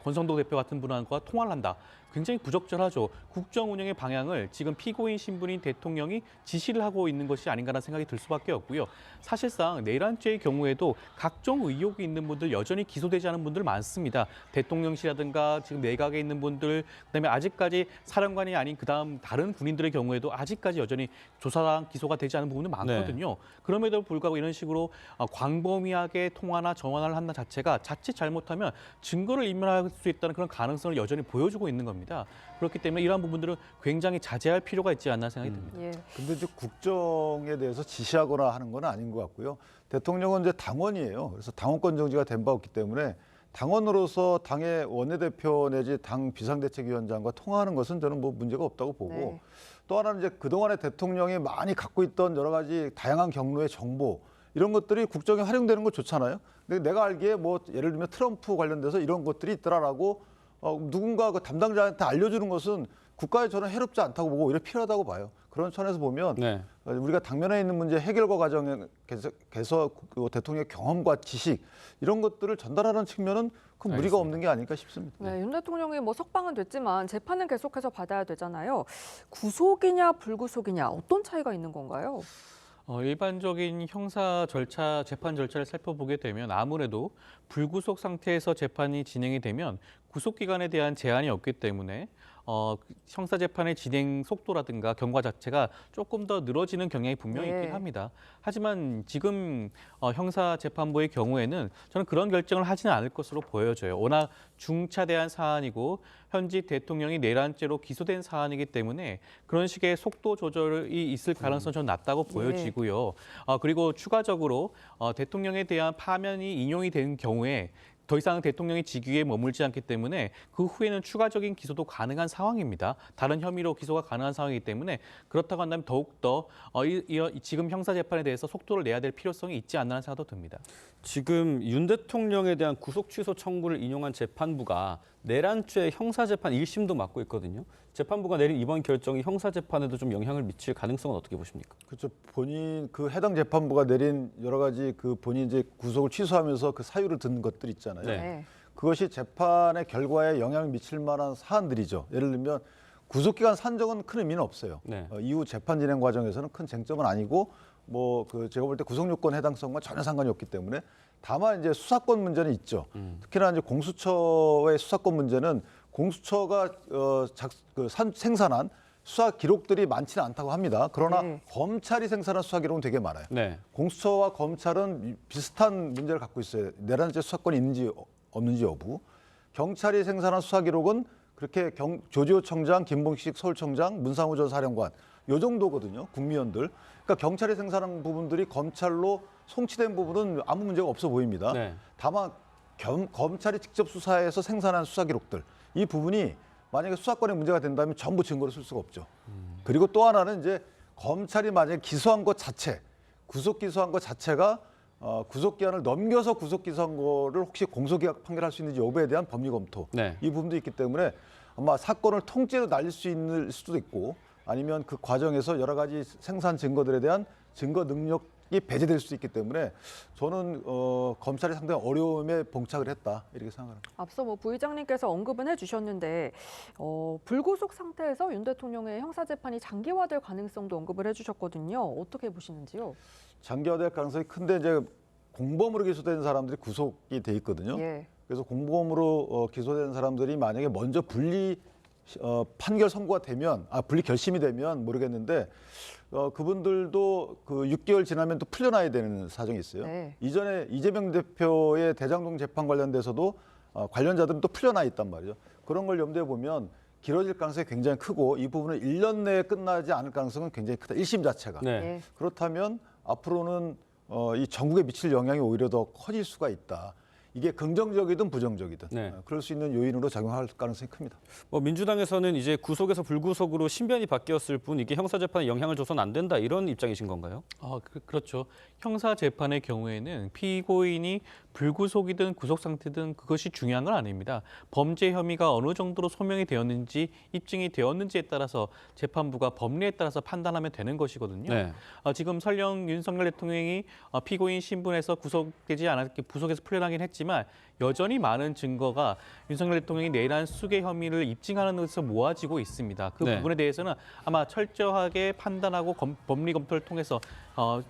Speaker 7: 권성동 대표 같은 분과 통화를 한다. 굉장히 부적절하죠. 국정 운영의 방향을 지금 피고인 신분인 대통령이 지시를 하고 있는 것이 아닌가라는 생각이 들 수밖에 없고요. 사실상 내란죄의 경우에도 각종 의혹이 있는 분들 여전히 기소되지 않은 분들 많습니다. 대통령실이라든가 지금 내각에 있는 분들, 그다음에 아직까지 사령관이 아닌 그다음 다른 군인들의 경우에도 아직까지 여전히 조사랑 기소가 되지 않은 부분이 많거든요. 그럼에도 불구하고 이런 식으로 광범위하게 통화나 전화를 한다 자체가 자칫 잘못하면 증거를 인멸할 수 있다는 그런 가능성을 여전히 보여주고 있는 겁니다. 그렇기 때문에 이러한 부분들은 굉장히 자제할 필요가 있지 않나 생각이 듭니다.
Speaker 2: 예.
Speaker 6: 근데 이제 국정에 대해서 지시하거나 하는 건 아닌 것 같고요. 대통령은 이제 당원이에요. 그래서 당원권 정지가 된 바 없기 때문에 당원으로서 당의 원내대표 내지 당 비상대책위원장과 통화하는 것은 저는 뭐 문제가 없다고 보고
Speaker 2: 네.
Speaker 6: 또 하나는 이제 그동안에 대통령이 많이 갖고 있던 여러 가지 다양한 경로의 정보 이런 것들이 국정에 활용되는 거 좋잖아요. 근데 내가 알기에 뭐 예를 들면 트럼프 관련돼서 이런 것들이 있더라라고 누군가 그 담당자한테 알려주는 것은 국가에 저는 해롭지 않다고 보고 오히려 필요하다고 봐요. 그런 천에서 보면
Speaker 1: 네.
Speaker 6: 우리가 당면에 있는 문제 해결과 과정에서 그 대통령의 경험과 지식 이런 것들을 전달하는 측면은 그 무리가
Speaker 1: 알겠습니다.
Speaker 6: 없는 게 아닐까 싶습니다.
Speaker 2: 네, 윤 대통령이 뭐 석방은 됐지만 재판은 계속해서 받아야 되잖아요. 구속이냐 불구속이냐 어떤 차이가 있는 건가요?
Speaker 7: 일반적인 형사 절차, 재판 절차를 살펴보게 되면 아무래도 불구속 상태에서 재판이 진행이 되면 구속 기간에 대한 제한이 없기 때문에 형사 재판의 진행 속도라든가 경과 자체가 조금 더 늘어지는 경향이 분명히
Speaker 2: 네.
Speaker 7: 있긴 합니다. 하지만 지금 형사 재판부의 경우에는 저는 그런 결정을 하지는 않을 것으로 보여져요. 워낙 중차대한 사안이고 현지 대통령이 내란죄로 기소된 사안이기 때문에 그런 식의 속도 조절이 있을 가능성은 저는 낮다고 보여지고요. 그리고 추가적으로 대통령에 대한 파면이 인용이 된 경우에 더 이상 대통령이 직위에 머물지 않기 때문에 그 후에는 추가적인 기소도 가능한 상황입니다. 다른 혐의로 기소가 가능한 상황이기 때문에 그렇다고 한다면 더욱더 지금 형사재판에 대해서 속도를 내야 될 필요성이 있지 않나 하는 생각도 듭니다.
Speaker 1: 지금 윤 대통령에 대한 구속 취소 청구를 인용한 재판부가 내란죄 형사재판 1심도 맡고 있거든요. 재판부가 내린 이번 결정이 형사재판에도 좀 영향을 미칠 가능성은 어떻게 보십니까?
Speaker 6: 그렇죠. 본인 그 해당 재판부가 내린 여러 가지 그 본인 이제 구속을 취소하면서 그 사유를 듣는 것들 있잖아요.
Speaker 1: 네.
Speaker 6: 그것이 재판의 결과에 영향을 미칠 만한 사안들이죠. 예를 들면 구속기간 산정은 큰 의미는 없어요.
Speaker 1: 네.
Speaker 6: 이후 재판 진행 과정에서는 큰 쟁점은 아니고 뭐 그 제가 볼 때 구속요건 해당성과 전혀 상관이 없기 때문에 다만 이제 수사권 문제는 있죠. 특히나 이제 공수처의 수사권 문제는 공수처가 생산한 수사 기록들이 많지는 않다고 합니다. 그러나 검찰이 생산한 수사 기록은 되게 많아요.
Speaker 1: 네.
Speaker 6: 공수처와 검찰은 비슷한 문제를 갖고 있어요. 내란죄 수사권이 있는지 없는지 여부. 경찰이 생산한 수사 기록은 그렇게 조지호 청장, 김봉식 서울청장, 문상우 전 사령관 요 정도거든요. 국미원들. 그러니까 경찰이 생산한 부분들이 검찰로 송치된 부분은 아무 문제가 없어 보입니다.
Speaker 1: 네.
Speaker 6: 다만 검찰이 직접 수사해서 생산한 수사 기록들 이 부분이 만약에 수사권에 문제가 된다면 전부 증거로 쓸 수가 없죠. 그리고 또 하나는 이제 검찰이 만약에 기소한 것 자체, 구속 기소한 것 자체가 구속 기한을 넘겨서 구속 기소한 거를 혹시 공소기각 판결할 수 있는지 여부에 대한 법리 검토
Speaker 1: 네.
Speaker 6: 이 부분도 있기 때문에 아마 사건을 통째로 날릴 수 있을 수도 있고 아니면 그 과정에서 여러 가지 생산 증거들에 대한 증거 능력이 배제될 수 있기 때문에 저는 검찰이 상당히 어려움에 봉착을 했다 이렇게 생각합니다.
Speaker 2: 앞서 뭐 부의장님께서 언급은 해주셨는데 불구속 상태에서 윤 대통령의 형사재판이 장기화될 가능성도 언급을 해주셨거든요. 어떻게 보시는지요?
Speaker 6: 장기화될 가능성이 큰데 이제 공범으로 기소된 사람들이 구속이 돼 있거든요.
Speaker 2: 예.
Speaker 6: 그래서 공범으로 기소된 사람들이 만약에 먼저 분리 판결 선고가 되면 분리 결심이 되면 모르겠는데 그분들도 그 6개월 지나면 또 풀려나야 되는 사정이 있어요.
Speaker 2: 네.
Speaker 6: 이전에 이재명 대표의 대장동 재판 관련돼서도 관련자들은 또 풀려나 있단 말이죠. 그런 걸 염두에 보면 길어질 가능성이 굉장히 크고 이 부분은 1년 내에 끝나지 않을 가능성은 굉장히 크다. 1심 자체가.
Speaker 1: 네.
Speaker 2: 예.
Speaker 6: 그렇다면 앞으로는 이 전국에 미칠 영향이 오히려 더 커질 수가 있다. 이게 긍정적이든 부정적이든
Speaker 1: 네.
Speaker 6: 그럴 수 있는 요인으로 작용할 가능성이 큽니다.
Speaker 1: 뭐 민주당에서는 이제 구속에서 불구속으로 신변이 바뀌었을 뿐 이게 형사재판에 영향을 줘서는 안 된다 이런 입장이신 건가요?
Speaker 7: 그렇죠. 형사 재판의 경우에는 피고인이 불구속이든 구속 상태든 그것이 중요한 건 아닙니다. 범죄 혐의가 어느 정도로 소명이 되었는지 입증이 되었는지에 따라서 재판부가 법리에 따라서 판단하면 되는 것이거든요.
Speaker 1: 네.
Speaker 7: 지금 설령 윤석열 대통령이 피고인 신분에서 구속되지 않았기 구속에서 풀려나긴 했지만 여전히 많은 증거가 윤석열 대통령이 내란 수괴 혐의를 입증하는 데서 모아지고 있습니다. 그
Speaker 1: 네.
Speaker 7: 부분에 대해서는 아마 철저하게 판단하고 법리 검토를 통해서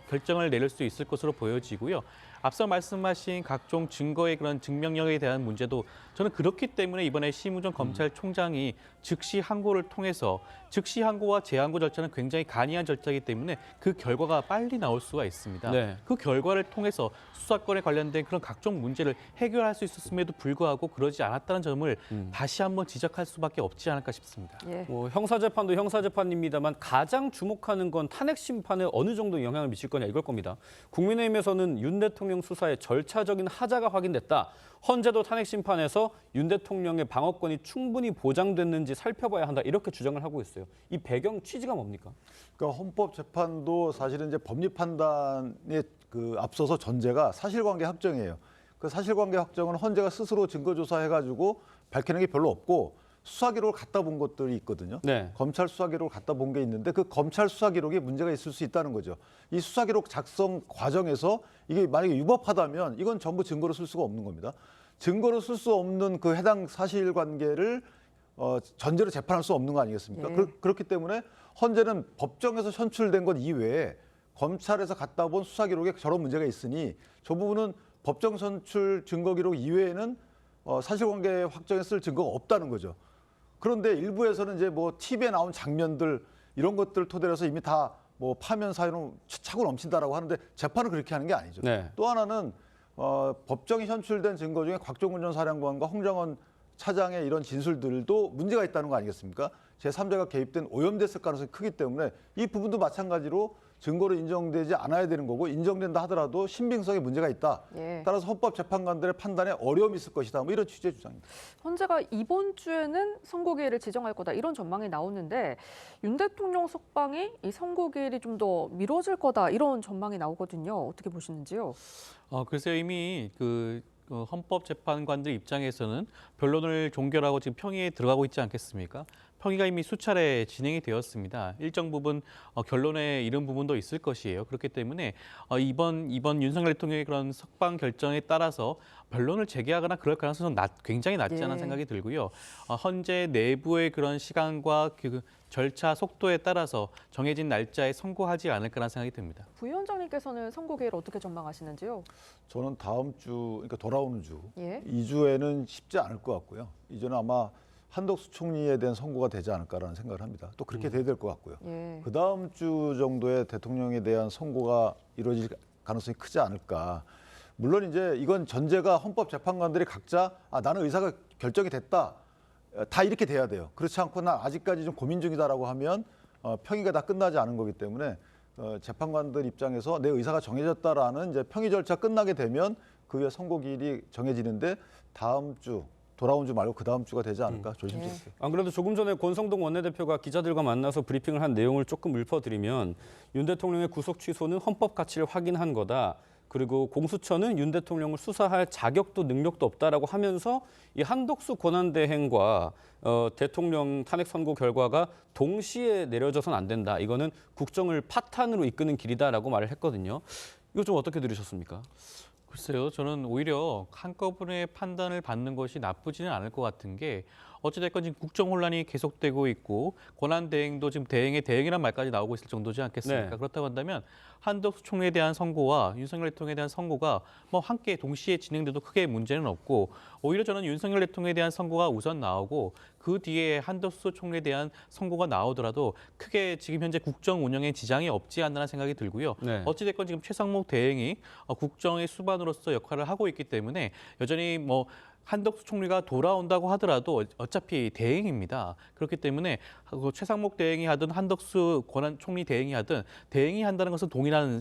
Speaker 7: 결정을 내릴 수 있을 것으로 보여지고요. 앞서 말씀하신 각종 증거의 그런 증명력에 대한 문제도 저는 그렇기 때문에 이번에 심우정 검찰총장이 즉시 항고를 통해서 즉시 항고와 재항고 절차는 굉장히 간이한 절차이기 때문에 그 결과가 빨리 나올 수가 있습니다.
Speaker 1: 네.
Speaker 7: 그 결과를 통해서 수사권에 관련된 그런 각종 문제를 해결할 수 있었음에도 불구하고 그러지 않았다는 점을 다시 한번 지적할 수밖에 없지 않을까 싶습니다.
Speaker 2: 예.
Speaker 1: 뭐 형사재판도 형사재판입니다만 가장 주목하는 건 탄핵 심판에 어느 정도 영향을 미칠 거냐 이걸 겁니다. 국민의힘에서는 윤 대통령 수사의 절차적인 하자가 확인됐다. 헌재도 탄핵 심판에서 윤 대통령의 방어권이 충분히 보장됐는지 살펴봐야 한다. 이렇게 주장을 하고 있어요. 이 배경 취지가 뭡니까?
Speaker 6: 그러니까 헌법재판도 사실은 이제 법리 판단에 앞서서 전제가 사실관계 확정이에요. 그 사실관계 확정은 헌재가 스스로 증거조사해가지고 밝히는 게 별로 없고 수사 기록을 갖다 본 것들이 있거든요.
Speaker 1: 네.
Speaker 6: 검찰 수사 기록을 갖다 본 게 있는데 그 검찰 수사 기록에 문제가 있을 수 있다는 거죠. 이 수사 기록 작성 과정에서 이게 만약에 유법하다면 이건 전부 증거로 쓸 수가 없는 겁니다. 증거로 쓸 수 없는 그 해당 사실관계를 전제로 재판할 수 없는 거 아니겠습니까?
Speaker 2: 예.
Speaker 6: 그렇기 때문에 헌재는 법정에서 선출된 것 이외에 검찰에서 갖다 본 수사 기록에 저런 문제가 있으니 저 부분은 법정 선출 증거 기록 이외에는 사실관계 확정에 쓸 증거가 없다는 거죠. 그런데 일부에서는 이제 뭐 TV에 나온 장면들 이런 것들 토대로 해서 이미 다 뭐 파면 사유는 차고 넘친다라고 하는데 재판은 그렇게 하는 게 아니죠.
Speaker 1: 네.
Speaker 6: 또 하나는 법정에 현출된 증거 중에 곽종훈 전 사령관과 홍정원 차장의 이런 진술들도 문제가 있다는 거 아니겠습니까? 제3자가 개입된 오염됐을 가능성이 크기 때문에 이 부분도 마찬가지로 증거로 인정되지 않아야 되는 거고 인정된다 하더라도 신빙성에 문제가 있다.
Speaker 2: 예.
Speaker 6: 따라서 헌법재판관들의 판단에 어려움이 있을 것이다. 뭐 이런 취지의 주장입니다.
Speaker 2: 헌재가 이번 주에는 선고기일을 지정할 거다 이런 전망이 나오는데 윤 대통령 석방이 이 선고기일이 좀 더 미뤄질 거다 이런 전망이 나오거든요. 어떻게 보시는지요?
Speaker 7: 글쎄요, 이미 헌법재판관들 입장에서는 변론을 종결하고 지금 평의에 들어가고 있지 않겠습니까? 평의가 이미 수차례 진행이 되었습니다. 일정 부분 결론에 이른 부분도 있을 것이에요. 그렇기 때문에 이번 윤석열 대통령의 그런 석방 결정에 따라서 변론을 재개하거나 그럴 가능성은 굉장히 낮지 않은
Speaker 2: 예.
Speaker 7: 생각이 들고요. 헌재 내부의 그런 시간과 그 절차 속도에 따라서 정해진 날짜에 선고하지 않을까라는 생각이 듭니다.
Speaker 2: 부위원장님께서는 선고기일 어떻게 전망하시는지요?
Speaker 6: 저는 다음 주, 그러니까 돌아오는 주,
Speaker 2: 예.
Speaker 6: 2주에는 쉽지 않을 것 같고요. 이제는 아마 한덕수 총리에 대한 선고가 되지 않을까라는 생각을 합니다. 또 그렇게 돼야 될 것 같고요.
Speaker 2: 예.
Speaker 6: 그 다음 주 정도에 대통령에 대한 선고가 이루어질 가능성이 크지 않을까. 물론 이제 이건 전제가 헌법재판관들이 각자 나는 의사가 결정이 됐다. 다 이렇게 돼야 돼요. 그렇지 않고 나 아직까지 좀 고민 중이다라고 하면 평의가 다 끝나지 않은 거기 때문에 재판관들 입장에서 내 의사가 정해졌다라는 이제 평의 절차 끝나게 되면 그 후에 선고기일이 정해지는데 다음 주 돌아온 주 말고 그 다음 주가 되지 않을까 조심스럽게.
Speaker 1: 안 그래도 조금 전에 권성동 원내대표가 기자들과 만나서 브리핑을 한 내용을 조금 읊어드리면 윤 대통령의 구속 취소는 헌법 가치를 확인한 거다. 그리고 공수처는 윤 대통령을 수사할 자격도 능력도 없다라고 하면서 이 한덕수 권한대행과 대통령 탄핵 선고 결과가 동시에 내려져선 안 된다. 이거는 국정을 파탄으로 이끄는 길이다라고 말을 했거든요. 이거 좀 어떻게 들으셨습니까?
Speaker 7: 글쎄요, 저는 오히려 한꺼번에 판단을 받는 것이 나쁘지는 않을 것 같은 게 어찌됐건 지금 국정 혼란이 계속되고 있고 권한 대행도 지금 대행이란 말까지 나오고 있을 정도지 않겠습니까?
Speaker 1: 네.
Speaker 7: 그렇다고 한다면 한덕수 총리에 대한 선고와 윤석열 대통령에 대한 선고가 뭐 함께 동시에 진행돼도 크게 문제는 없고 오히려 저는 윤석열 대통령에 대한 선고가 우선 나오고 그 뒤에 한덕수 총리에 대한 선고가 나오더라도 크게 지금 현재 국정 운영에 지장이 없지 않나 생각이 들고요.
Speaker 1: 네.
Speaker 7: 어찌됐건 지금 최상목 대행이 국정의 수반으로서 역할을 하고 있기 때문에 여전히 뭐 한덕수 총리가 돌아온다고 하더라도 어차피 대행입니다. 그렇기 때문에 최상목 대행이 하든 한덕수 권한 총리 대행이 하든 대행이 한다는 것은 동일한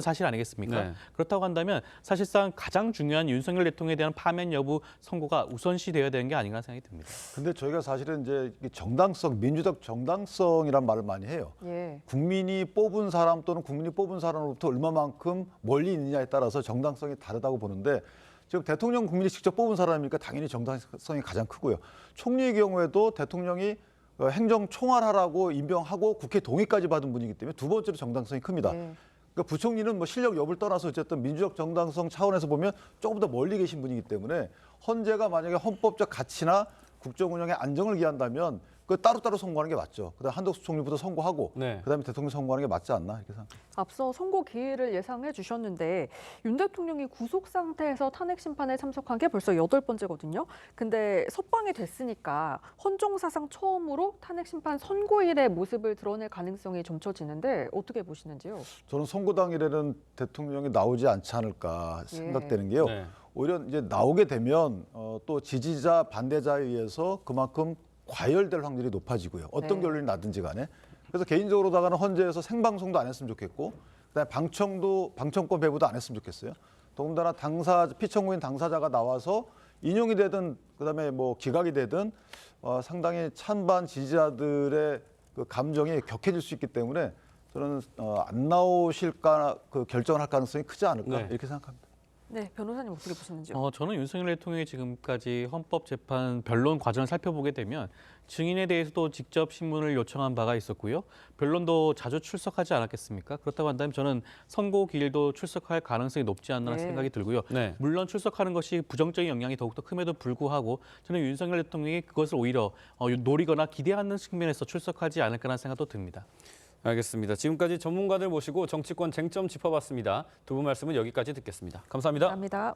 Speaker 7: 사실 아니겠습니까?
Speaker 1: 네.
Speaker 7: 그렇다고 한다면 사실상 가장 중요한 윤석열 대통령에 대한 파면 여부 선고가 우선시되어야 되는 게 아닌가 생각이 듭니다.
Speaker 6: 근데 저희가 사실은 이제 정당성, 민주적 정당성이란 말을 많이 해요.
Speaker 2: 예.
Speaker 6: 국민이 뽑은 사람 또는 국민이 뽑은 사람으로부터 얼마만큼 멀리 있느냐에 따라서 정당성이 다르다고 보는데 지금 대통령 국민이 직접 뽑은 사람이니까 당연히 정당성이 가장 크고요. 총리의 경우에도 대통령이 행정총괄하라고 임명하고 국회 동의까지 받은 분이기 때문에 두 번째로 정당성이 큽니다.
Speaker 2: 예.
Speaker 6: 그러니까 부총리는 뭐 실력 여부를 떠나서 어쨌든 민주적 정당성 차원에서 보면 조금 더 멀리 계신 분이기 때문에 헌재가 만약에 헌법적 가치나 국정 운영의 안정을 기한다면 그 따로따로 선고하는 게 맞죠. 그다음 한덕수 총리부터 선고하고
Speaker 1: 네.
Speaker 6: 그다음에 대통령 선고하는 게 맞지 않나 이렇게 생각합니다.
Speaker 2: 앞서 선고 기일을 예상해 주셨는데 윤 대통령이 구속 상태에서 탄핵 심판에 참석한 게 벌써 8번째거든요. 근데 석방이 됐으니까 헌정사상 처음으로 탄핵 심판 선고일의 모습을 드러낼 가능성이 점쳐지는데 어떻게 보시는지요?
Speaker 6: 저는 선고 당일에는 대통령이 나오지 않지 않을까 생각되는 게요.
Speaker 1: 네.
Speaker 6: 오히려 이제 나오게 되면 또 지지자 반대자에 의해서 그만큼 과열될 확률이 높아지고요. 어떤
Speaker 2: 네.
Speaker 6: 결론이 나든지 간에. 그래서 개인적으로다가는 헌재에서 생방송도 안 했으면 좋겠고 그다음에 방청권 배부도 안 했으면 좋겠어요. 더군다나 피청구인 당사자가 나와서 인용이 되든 그다음에 뭐 기각이 되든 상당히 찬반 지지자들의 그 감정이 격해질 수 있기 때문에 저는 안 나오실까 그 결정을 할 가능성이 크지 않을까
Speaker 1: 네.
Speaker 6: 이렇게 생각합니다.
Speaker 2: 네, 변호사님 어떻게 보시는지요?
Speaker 7: 저는 윤석열 대통령이 지금까지 헌법재판 변론 과정을 살펴보게 되면 증인에 대해서도 직접 신문을 요청한 바가 있었고요. 변론도 자주 출석하지 않았겠습니까? 그렇다고 한다면 저는 선고 기일도 출석할 가능성이 높지 않나
Speaker 2: 네.
Speaker 7: 생각이 들고요.
Speaker 1: 네.
Speaker 7: 물론 출석하는 것이 부정적인 영향이 더욱더 큼에도 불구하고 저는 윤석열 대통령이 그것을 오히려 노리거나 기대하는 측면에서 출석하지 않을까라는 생각도 듭니다.
Speaker 1: 알겠습니다. 지금까지 전문가들 모시고 정치권 쟁점 짚어봤습니다. 두 분 말씀은 여기까지 듣겠습니다. 감사합니다.
Speaker 2: 감사합니다.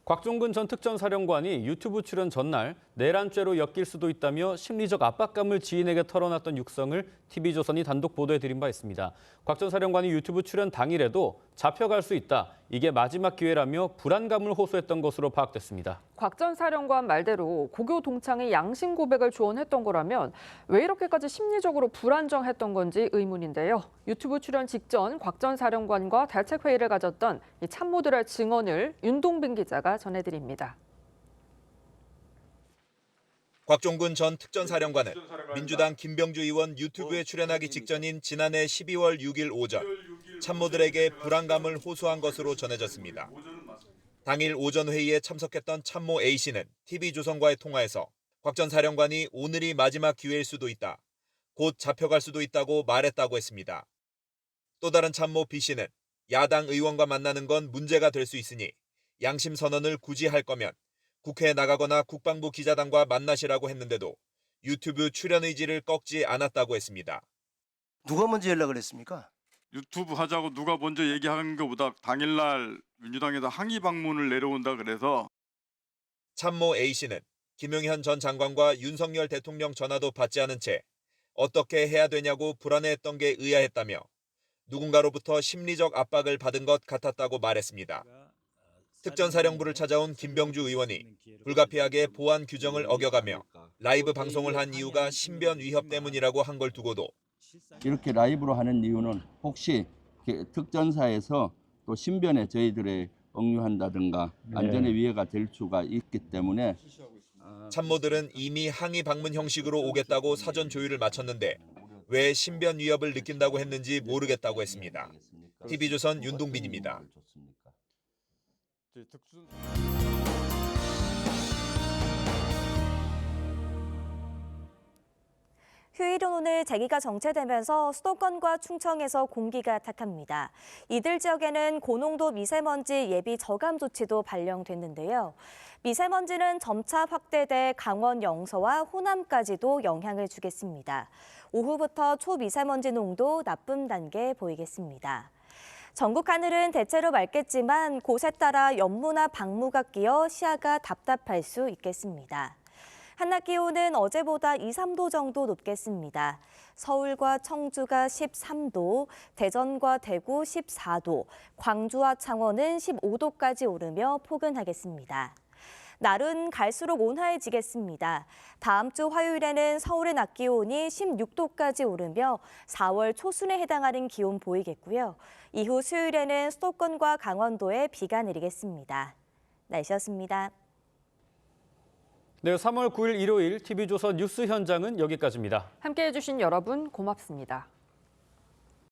Speaker 1: 곽종근 전 특전사령관이 유튜브 출연 전날 내란죄로 엮일 수도 있다며 심리적 압박감을 지인에게 털어놨던 육성을 TV조선이 단독 보도해드린 바 있습니다. 곽 전 사령관이 유튜브 출연 당일에도 잡혀갈 수 있다. 이게 마지막 기회라며 불안감을 호소했던 것으로 파악됐습니다.
Speaker 2: 곽 전 사령관 말대로 고교 동창이 양심 고백을 조언했던 거라면 왜 이렇게까지 심리적으로 불안정했던 건지 의문인데요. 유튜브 출연 직전 곽 전 사령관과 대책회의를 가졌던 이 참모들의 증언을 윤동빈 기자가 전해드립니다.
Speaker 10: 곽종근 전 특전사령관은 민주당 김병주 의원 유튜브에 출연하기 직전인 지난해 12월 6일 오전 참모들에게 불안감을 호소한 것으로 전해졌습니다. 당일 오전 회의에 참석했던 참모 A씨는 TV조선과의 통화에서 곽 전 사령관이 오늘이 마지막 기회일 수도 있다. 곧 잡혀갈 수도 있다고 말했다고 했습니다. 또 다른 참모 B씨는 야당 의원과 만나는 건 문제가 될 수 있으니 양심 선언을 굳이 할 거면 국회에 나가거나 국방부 기자단과 만나시라고 했는데도 유튜브 출연 의지를 꺾지 않았다고 했습니다.
Speaker 11: 누가 먼저 연락을 했습니까?
Speaker 12: 유튜브 하자고 누가 먼저 얘기하는 것보다 당일날 민주당에서 항의 방문을 내려온다 그래서
Speaker 10: 참모 A씨는 김용현 전 장관과 윤석열 대통령 전화도 받지 않은 채 어떻게 해야 되냐고 불안해했던 게 의아했다며 누군가로부터 심리적 압박을 받은 것 같았다고 말했습니다. 특전사령부를 찾아온 김병주 의원이 불가피하게 보안 규정을 어겨가며 라이브 방송을 한 이유가 신변 위협 때문이라고 한 걸 두고도
Speaker 13: 이렇게 라이브로 하는 이유는 혹시 특전사에서 또 신변에 저희들의 억류한다든가 안전에 위해가 될 수가 있기 때문에
Speaker 10: 참모들은 이미 항의 방문 형식으로 오겠다고 사전 조율을 마쳤는데 왜 신변 위협을 느낀다고 했는지 모르겠다고 했습니다. TV조선 윤동빈입니다.
Speaker 14: 휴일은 오늘 대기가 정체되면서 수도권과 충청에서 공기가 탁합니다. 이들 지역에는 고농도 미세먼지 예비 저감 조치도 발령됐는데요. 미세먼지는 점차 확대돼 강원 영서와 호남까지도 영향을 주겠습니다. 오후부터 초미세먼지 농도 나쁨 단계 보이겠습니다. 전국 하늘은 대체로 맑겠지만 곳에 따라 연무나 방무가 끼어 시야가 답답할 수 있겠습니다. 한낮 기온은 어제보다 2, 3도 정도 높겠습니다. 서울과 청주가 13도, 대전과 대구 14도, 광주와 창원은 15도까지 오르며 포근하겠습니다. 날은 갈수록 온화해지겠습니다. 다음 주 화요일에는 서울의 낮 기온이 16도까지 오르며 4월 초순에 해당하는 기온 보이겠고요. 이후 수요일에는 수도권과 강원도에 비가 내리겠습니다. 날씨였습니다.
Speaker 1: 네, 3월 9일 일요일 TV조선 뉴스 현장은 여기까지입니다.
Speaker 2: 함께해 주신 여러분 고맙습니다.